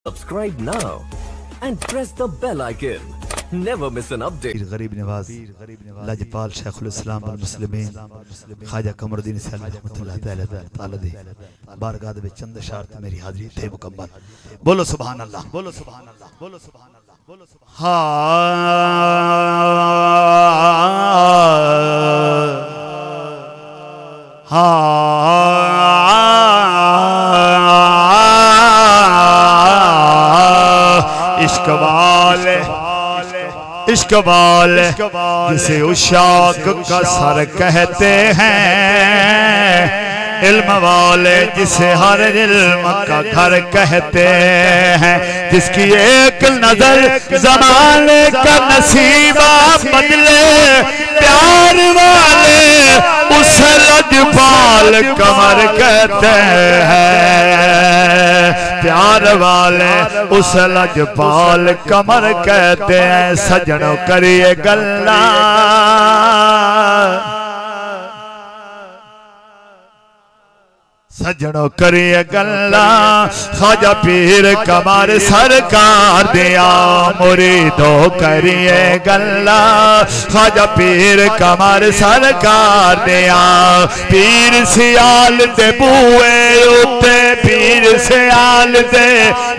Subscribe now and press the bell icon. Never miss an update. غریب نواز لاجپال شیخ الاسلام المسلمین خواجہ قمر الدین سیال رحمۃ اللہ تعالی دی بارگاہ دے وچ چند اشعار تے میری حاضری تھے مکمل. بولو سبحان اللہ، بولو سبحان اللہ، بولو سبحان اللہ، بولو سبحان عشق والے جسے عشاق کا سر کہتے ہیں، علم والے جسے ہر علم کا گھر کہتے ہیں، جس کی ایک نظر زمانے کا نصیبہ بدلے، پیار والے اسے لجپال قمر کہتے ہیں، پیار والے اسے لجپال قمر کہتے ہیں. سجنوں کریے گلہ سجنوں کریے گلہ خواجہ پیر قمر سرکار دیا مریدوں کریے گلہ خواجہ پیر قمر سرکار دیا. پیر سیال دے بوئے اتے، پیر سیال دے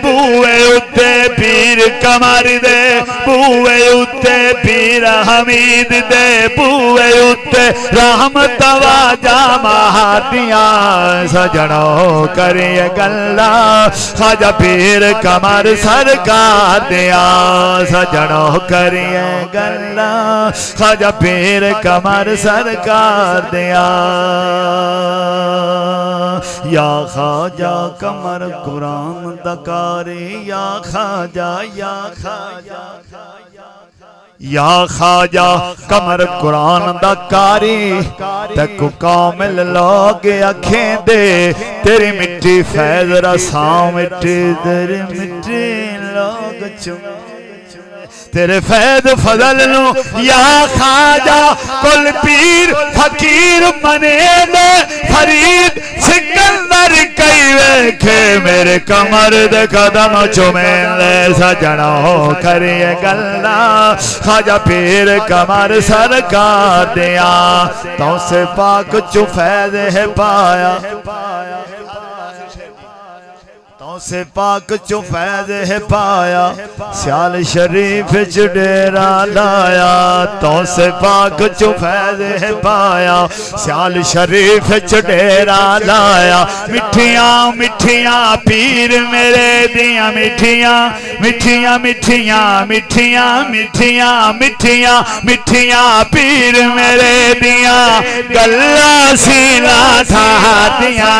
بوئے اتے، پیر قمر دے بوئے اتے، پیر حمید دے بوئے اتے، رحمت واجہ مہادیاں. سجنوں کریے گلہ خواجہ پیر قمر سرکار دیا، سجنوں کریے گلہ خواجہ پیر قمر سرکار دیا. یا خواجہ قمر قرآن دکاری، یا خواجہ، یا خواجہ، یا خواجہ قمر قرآن دا کاری تک کامل لوگ اکھیں دے، تیری مٹی فیض رساں مٹی، تیری مٹی لوگ چمے تیرے فیض فضل نو. یا خواجہ کل پیر فقیر منے دے، فرید سکندر کئی ویکھے میرے قمر دے قدم چومے لے. سجنوں کریے گلہ خواجہ پیر قمر سرکار دیا، تو سے پاک چو فیض ہے پایا، تو سے پاک چو فیض ہے پایا، سیال شریف چڈیرا لایا. تو سے پاک چو فیض ہے پایا، سیال شریف چڈیرا لایا. مٹھیاں مٹھیاں پیر میرے دیاں، مٹھیاں مٹھیاں مٹھیاں مٹھیاں مٹھیاں مٹھیاں مٹھیاں پیر میرے دیاں، گلہ سینا تھا دیاں.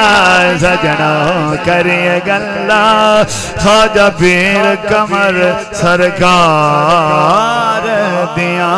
سجنوں کریے گلہ خواجہ پیر قمر سرکار دیا.